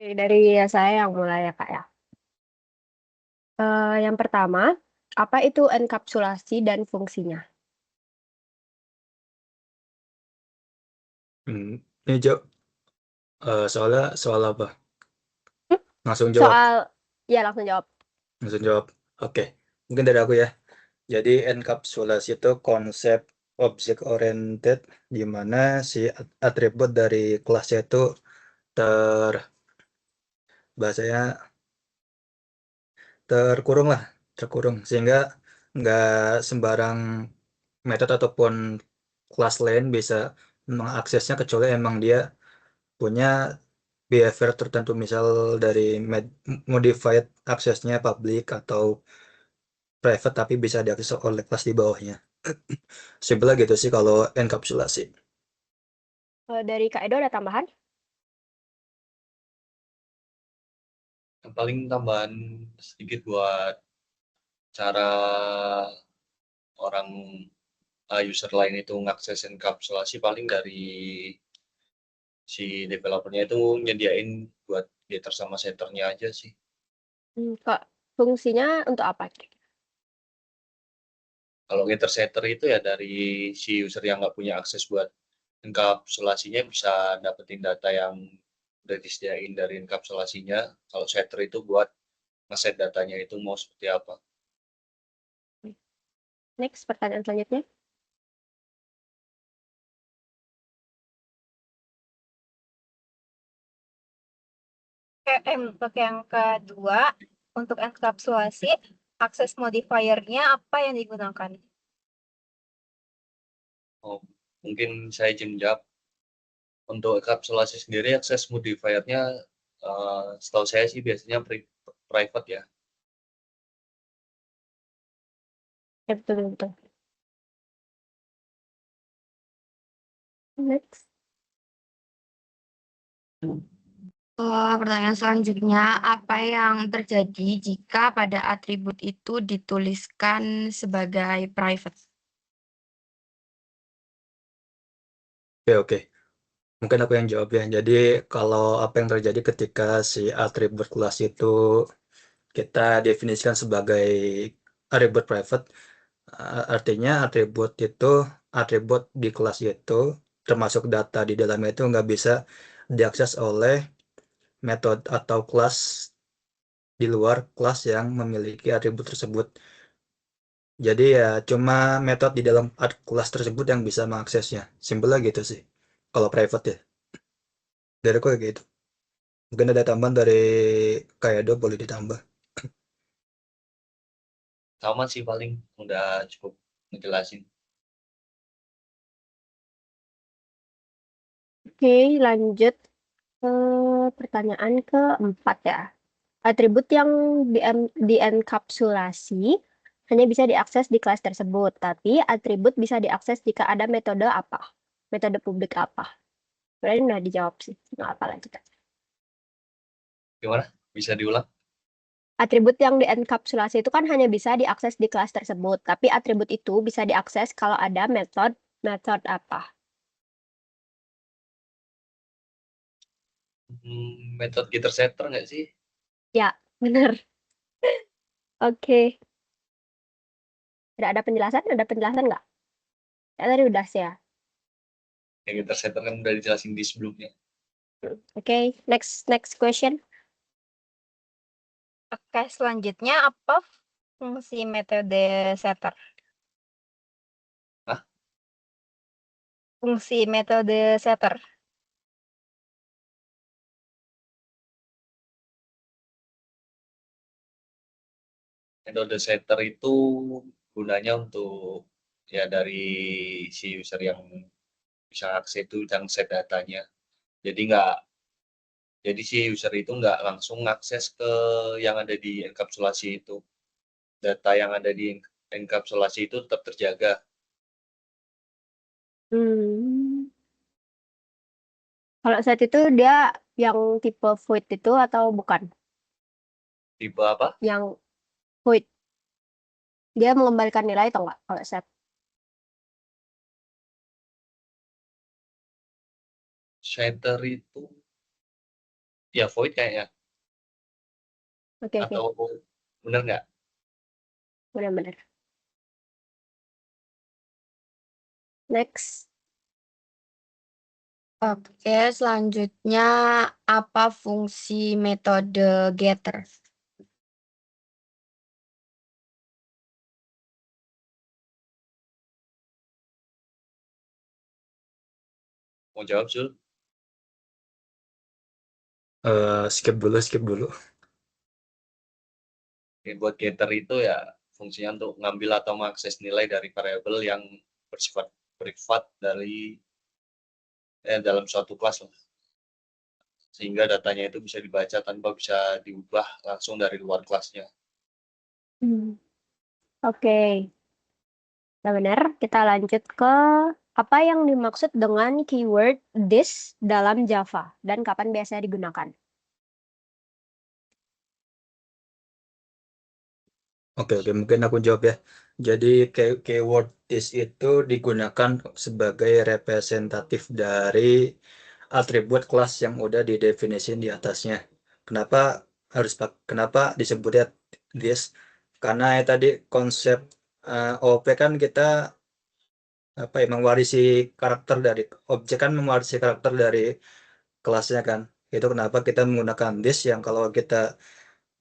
Oke, dari saya yang mulai ya Kak ya. Yang pertama, apa itu enkapsulasi dan fungsinya? Ini jawab, soalnya soal apa? Hmm, Langsung jawab, Soal, ya langsung jawab. langsung jawab. Oke, mungkin dari aku ya. Jadi enkapsulasi itu konsep object oriented di mana si atribut dari kelasnya itu ter bahasanya terkurung lah, terkurung sehingga nggak sembarang metode ataupun kelas lain bisa mengaksesnya kecuali emang dia punya behavior tertentu, misal dari modified aksesnya public atau private tapi bisa diakses oleh kelas di bawahnya. Simpelnya gitu sih kalau enkapsulasi. Dari Kak Edo ada tambahan? Yang paling tambahan sedikit buat cara orang user lain itu ngakses enkapsulasi paling dari si developernya itu nyediain buat getter sama setternya aja sih. Kak, fungsinya untuk apa? Kalau getter setter itu ya dari si user yang nggak punya akses buat enkapsulasinya bisa dapetin data yang udah disediain dari enkapsulasinya. Kalau setter itu buat ngeset datanya itu mau seperti apa. Next, pertanyaan selanjutnya. Untuk yang kedua, untuk enkapsulasi, akses modifiernya apa yang digunakan? Oh, mungkin saya izin jawab. Untuk enkapsulasi sendiri akses modifiernya setahu saya sih biasanya private ya. Ya, betul, betul. Next. Pertanyaan selanjutnya, apa yang terjadi jika pada atribut itu dituliskan sebagai private? Oke, oke. Mungkin aku yang jawab ya. Jadi kalau apa yang terjadi ketika si atribut kelas itu kita definisikan sebagai atribut private, artinya atribut itu atribut di kelas itu termasuk data di dalamnya itu nggak bisa diakses oleh metode atau kelas di luar kelas yang memiliki atribut tersebut. Jadi ya cuma metode di dalam kelas tersebut yang bisa mengaksesnya. Simpelnya gitu sih. Kalau private ya. Dari aku kayak gitu. Mungkin ada tambahan dari Kayado, boleh ditambah. Sama sih paling udah cukup ngejelasin. Oke, lanjut ke pertanyaan keempat ya. Atribut yang dienkapsulasi hanya bisa diakses di kelas tersebut, tapi atribut bisa diakses jika ada metode apa? Metode publik apa? Berarti udah dijawab sih, nggak apa lagi. Gimana? Bisa diulang? Atribut yang dienkapsulasi itu kan hanya bisa diakses di kelas tersebut, tapi atribut itu bisa diakses kalau ada metode apa? Metode getter setter nggak sih? Ya, benar. Oke. Ada penjelasan? Ada penjelasan nggak? Ya, tadi udah sih ya. Ya getter setter kan udah dijelasin di sebelumnya. Oke, next question. Oke, selanjutnya apa fungsi metode setter? Hah? Fungsi metode setter. Metode setter itu gunanya untuk ya dari si user yang bisa akses itu dan set datanya. Jadi nggak, jadi si user itu nggak langsung akses ke yang ada di enkapsulasi itu. Data yang ada di enkapsulasi itu tetap terjaga. Hmm. Kalau set itu dia yang tipe void itu atau bukan? Tipe apa? Yang void. Dia mengembalikan nilai atau enggak kalau set? Setter itu Ya void kayaknya. Oke, oke. Atau bener nggak? Benar-benar. Next. Oke, selanjutnya apa fungsi metode getter? Mau jawab Zul? Skip dulu. Oke, buat getter itu ya fungsinya untuk ngambil atau mengakses nilai dari variabel yang bersifat privat dalam suatu kelas lah. Sehingga datanya itu bisa dibaca tanpa bisa diubah langsung dari luar kelasnya. Oke. Nah, benar. Kita lanjut ke apa yang dimaksud dengan keyword this dalam Java dan kapan biasanya digunakan. Oke, mungkin aku jawab ya. Jadi keyword this itu digunakan sebagai representatif dari atribut kelas yang udah didefinisin di atasnya. Kenapa disebutnya this? Karena ya tadi konsep OP kan kita mewarisi karakter dari objek kan mewarisi karakter dari kelasnya kan. Itu kenapa kita menggunakan this yang kalau kita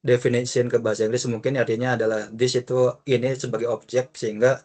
definisiin ke bahasa Inggris mungkin artinya adalah this itu ini sebagai objek sehingga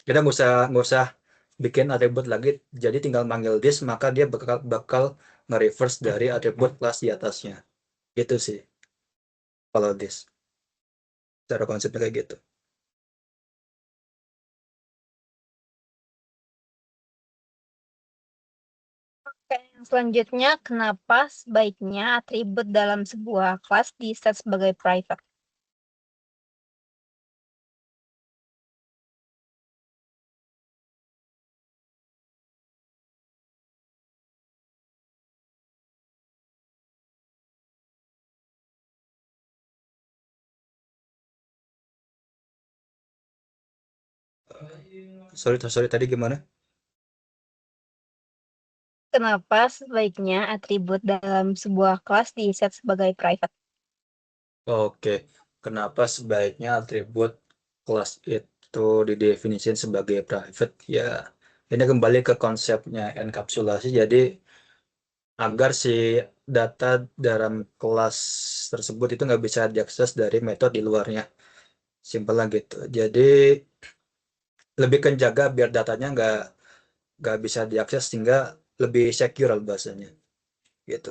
kita nggak usah bikin atribut lagi, jadi tinggal manggil this maka dia bakal nge-reverse dari atribut kelas di atasnya. Gitu sih kalau this, cara konsepnya kayak gitu. Oke, yang selanjutnya, kenapa sebaiknya atribut dalam sebuah kelas di-set sebagai private? Sorry tadi gimana? Kenapa sebaiknya atribut dalam sebuah kelas di-set sebagai private? Oke, kenapa sebaiknya atribut kelas itu didefinisikan sebagai private? Ya, ini kembali ke konsepnya enkapsulasi. Jadi agar si data dalam kelas tersebut itu nggak bisa diakses dari metode di luarnya. Simpelnya gitu. Jadi lebih kenjaga biar datanya nggak bisa diakses sehingga lebih secure bahasanya. Gitu.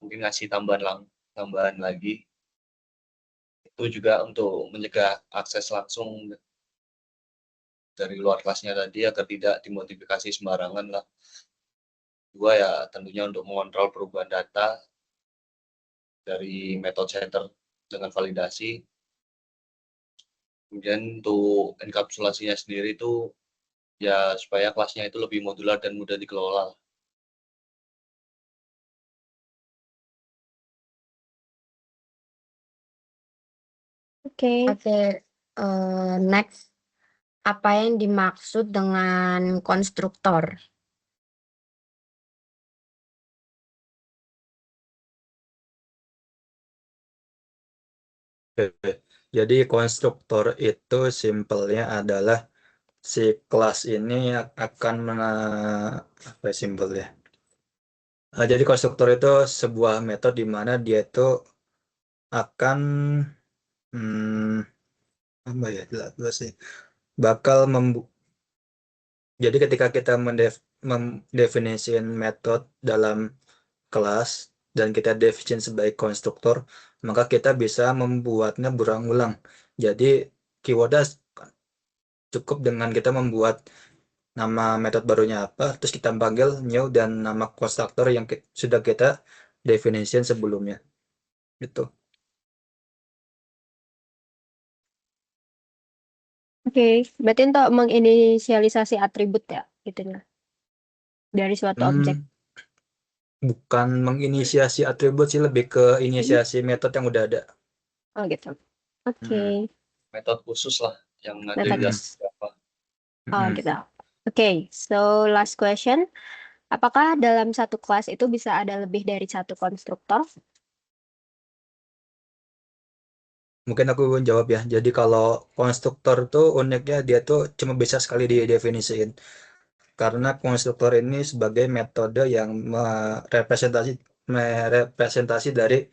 Mungkin ngasih tambahan lagi. Itu juga untuk mencegah akses langsung dari luar kelasnya tadi agar tidak dimodifikasi sembarangan lah. Dua ya tentunya untuk mengontrol perubahan data dari metode setter dengan validasi. Kemudian untuk enkapsulasinya sendiri itu ya supaya kelasnya itu lebih modular dan mudah dikelola. Oke. Oke, next. Apa yang dimaksud dengan konstruktor? Oke. Jadi konstruktor itu simpelnya adalah si kelas ini akan apa ya simpelnya? Jadi konstruktor itu sebuah metode di mana dia itu akan apa ya jelas sih bakal jadi ketika kita mendefinisikan metode dalam kelas dan kita definition sebagai konstruktor, maka kita bisa membuatnya berulang-ulang. Jadi keywordnya cukup dengan kita membuat nama metode barunya apa, terus kita panggil new dan nama konstruktor yang sudah kita definition sebelumnya. Gitu. Oke, berarti untuk menginisialisasi atribut ya, gitu ya, dari suatu objek. Bukan menginisiasi atribut sih, lebih ke inisiasi metode yang udah ada. Oh gitu. Oke. Metode khusus lah yang ada di Metode. dalam Java. Oh gitu. Oke, so last question. Apakah dalam satu kelas itu bisa ada lebih dari satu konstruktor? Mungkin aku jawab ya. Jadi kalau konstruktor tuh uniknya dia tuh cuma bisa sekali didefinisiin. Karena konstruktor ini sebagai metode yang merepresentasi dari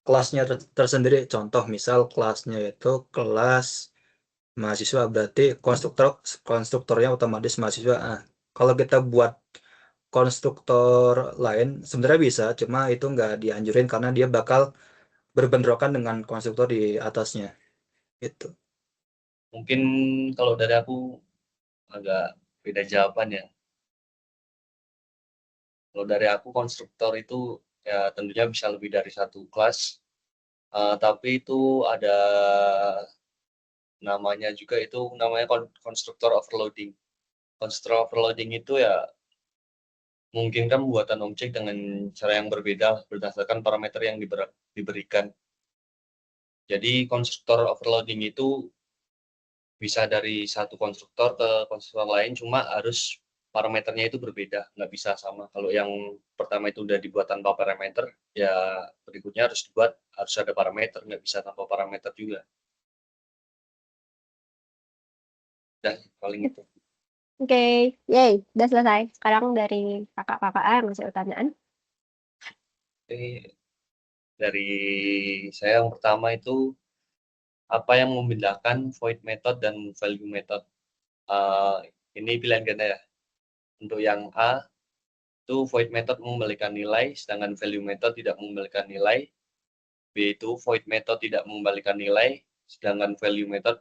kelasnya tersendiri. Contoh misal kelasnya itu kelas mahasiswa, berarti konstruktornya otomatis mahasiswa. Nah, kalau kita buat konstruktor lain sebenarnya bisa, cuma itu nggak dianjurin karena dia bakal berbentrokan dengan konstruktor di atasnya. Gitu. Mungkin kalau dari aku agak beda jawaban ya. Kalau dari aku konstruktor itu ya tentunya bisa lebih dari satu kelas, tapi itu ada namanya juga, itu namanya konstruktor overloading. Konstruktor overloading itu ya memungkinkan pembuatan objek dengan cara yang berbeda berdasarkan parameter yang diberikan. Jadi konstruktor overloading itu bisa dari satu konstruktor ke konstruktor lain, cuma harus parameternya itu berbeda, nggak bisa sama. Kalau yang pertama itu udah dibuat tanpa parameter, ya berikutnya harus ada parameter, nggak bisa tanpa parameter juga. Dan paling itu. Oke, yay, udah selesai. Sekarang dari kakak-kakak yang masih pertanyaan. Ini dari saya yang pertama itu, apa yang membedakan void method dan value method? Ini pilihan ganda ya. Untuk yang A, itu void method mengembalikan nilai, sedangkan value method tidak mengembalikan nilai. B itu void method tidak mengembalikan nilai, sedangkan value method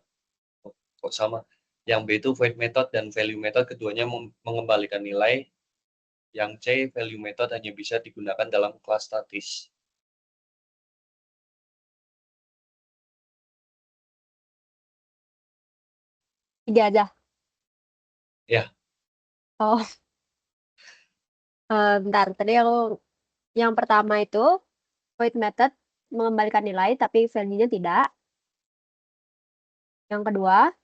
kok sama. Yang B itu void method dan value method keduanya mengembalikan nilai. Yang C, value method hanya bisa digunakan dalam kelas statis. Tiga aja. Ya. Oh, bentar. Tadi aku yang pertama itu void method mengembalikan nilai tapi value-nya tidak. Yang kedua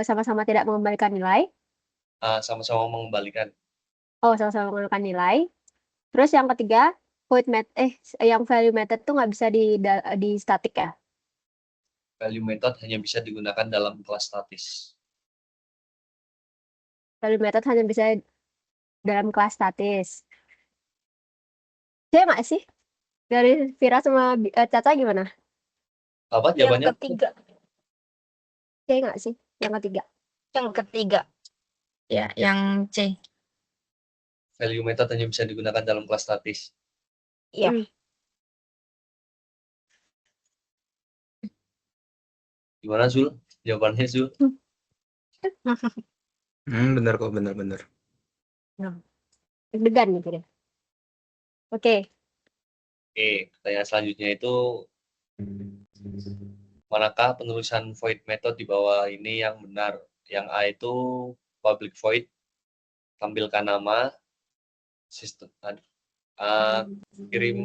sama-sama tidak mengembalikan nilai. Sama-sama mengembalikan. Oh, sama-sama mengembalikan nilai. Terus yang ketiga yang value method tuh nggak bisa di static ya. Value method hanya bisa digunakan dalam kelas statis. Value method hanya bisa dalam kelas statis. Saya nggak sih? Dari Vira sama Caca gimana? Apa Yang jawabannya? ketiga. Saya nggak sih? Yang ketiga. Yang ketiga. Ya, yang C. Value method hanya bisa digunakan dalam kelas statis. Iya. Gimana Zul? Jawabannya Zul? Bener kok, bener. Deg-degan gitu deh. Oke. Oke, pertanyaan selanjutnya itu, manakah penulisan void method di bawah ini yang benar? Yang A itu public void, tampilkan nama, sistem. Kirim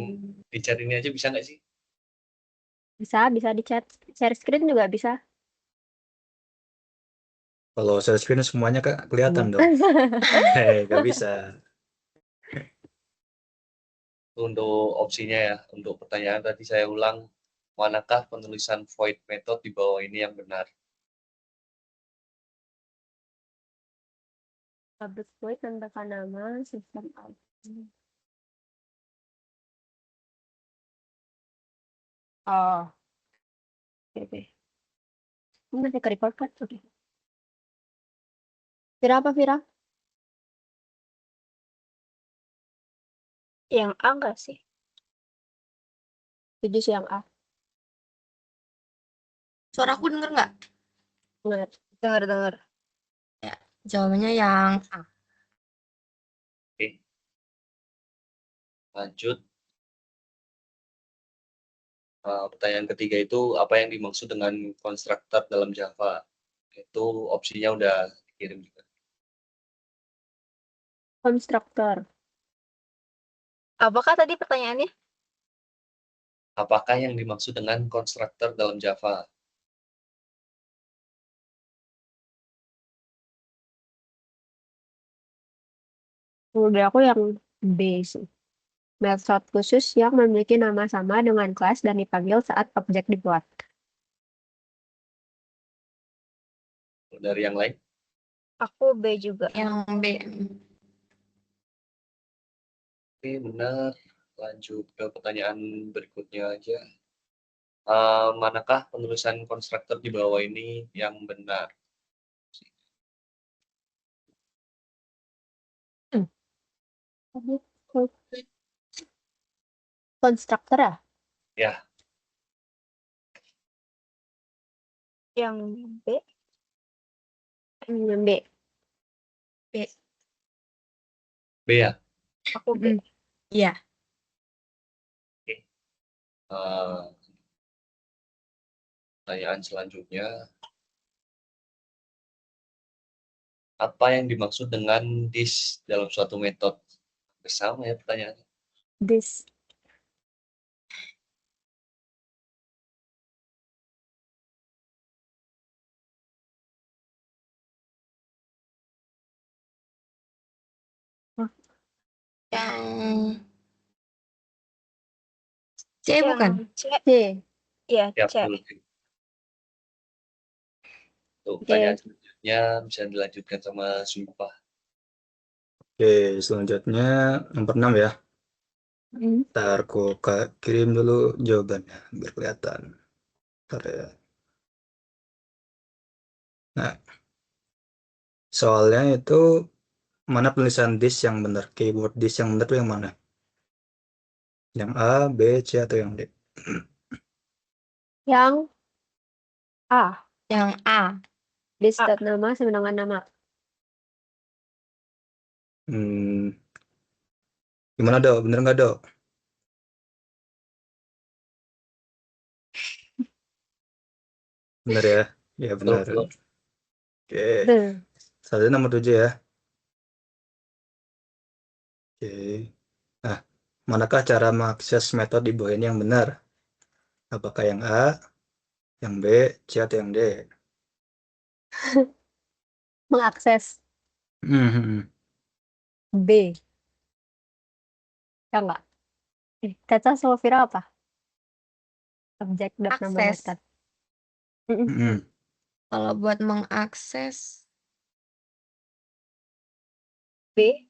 di chat ini aja bisa nggak sih? Bisa di chat. Share screen juga bisa. Kalau share screen semuanya kelihatan dong. Gak bisa. Untuk opsinya ya, untuk pertanyaan tadi saya ulang, manakah penulisan void method di bawah ini yang benar? Public void tambahkan nama sistem admin. Oh. Oke. Ini masih ke report kan? Oke. Vira apa Vira? Yang A nggak sih? Setuju sih yang A. Suaraku denger nggak? Benar. Dengar. Jawabannya yang A. Oke. Lanjut. Pertanyaan ketiga itu, apa yang dimaksud dengan konstruktor dalam Java? Itu opsinya udah dikirim juga. Konstruktor. Apakah tadi pertanyaannya? Apakah yang dimaksud dengan konstruktor dalam Java? Menurut aku yang B sih. Metode khusus yang memiliki nama sama dengan kelas dan dipanggil saat objek dibuat. Dari yang lain? Aku B juga. Yang B. Oke, benar. Lanjut ke pertanyaan berikutnya aja. Manakah penulisan konstruktor di bawah ini yang benar? Konstruktor ya? Ya, Yang B. Yang B. B. B ya. Aku B. Iya. Pertanyaan selanjutnya. Apa yang dimaksud dengan this dalam suatu metode? Bersama ya pertanyaannya. This. Yang C Yang bukan? C. C. Iya, Ya, C. betul. Tuh, Oke. pertanyaan selanjutnya bisa dilanjutkan sama Sumpah. Oke, selanjutnya nomor 6 ya. Ntar aku kirim dulu jawabannya biar kelihatan. Ntar ya. Nah, soalnya itu mana tulisan this yang benar? Keyword this yang benar tuh yang mana? Yang A, B, C atau yang D? Yang A. Yang A. Listed nama sama dengan nama. Gimana dok? Bener nggak dok? Bener ya? Ya benar. Betul. Oke, Betul. selanjutnya nomor 7 ya. Oke. Nah, manakah cara mengakses metode di bawah ini yang benar? Apakah yang A, yang B, C atau yang D? Mengakses. Hmm. B. Ya enggak? Caca sama Vira apa? Objek dan nama Akses. metode. Hmm. Kalau buat mengakses B.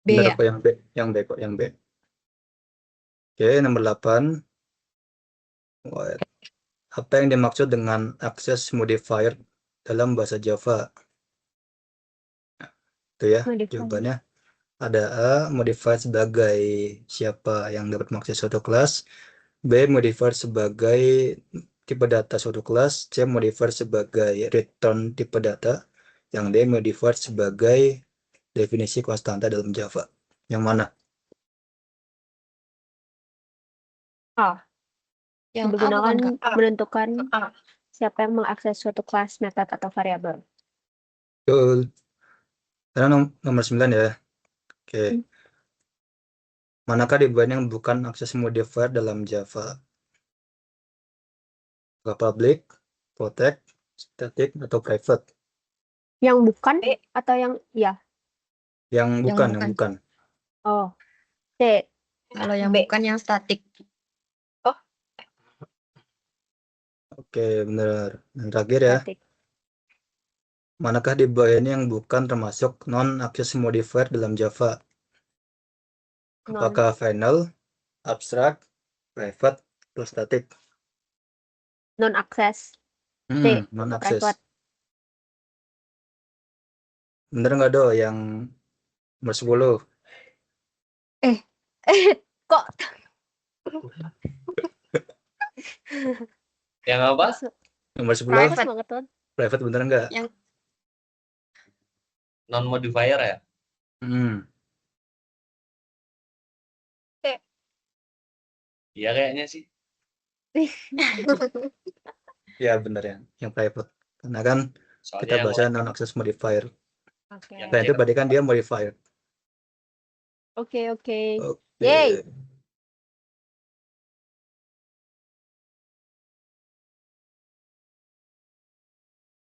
B Benar ya. kok yang B, yang B kok yang B. Oke, nomor 8. Wah, apa yang dimaksud dengan access modifier dalam bahasa Java? Itu ya, Modifier. jawabannya ada A, modifier sebagai siapa yang dapat mengakses suatu kelas, B, modifier sebagai tipe data suatu kelas, C, modifier sebagai return tipe data, yang D, modifier sebagai definisi konstanta dalam Java. Yang mana? A. Yang A Digunakan bukan Kak? menentukan A. siapa yang mengakses suatu kelas, metode, atau variabel. Betul. Sekarang nomor 9 ya. Oke. Manakah di bawah yang bukan akses modifier dalam Java? Public, protect, static, atau private? Yang bukan B. atau yang iya? Yang bukan, yang bukan. bukan. Oh. C. Kalau yang B. bukan yang statik. Oke, benar. Dan terakhir ya. Static. Manakah di bawah ini yang bukan termasuk non-access modifier dalam Java? Non. Apakah final, abstract, private, atau static? Non-akses. C. Non-access. Private. Bener nggak do yang nomor 10? Kok Yang apa? Nomor 10, Private. banget tuh? private bener nggak? Yang Non-modifier ya? Hmm. Iya kayaknya sih. Ya bener ya, yang private. Karena kan Soalnya kita yang bahasa lain kan non-access modifier. Oke. Yang Dan itu berarti kan dia modifier. Oke. Oke. Yay.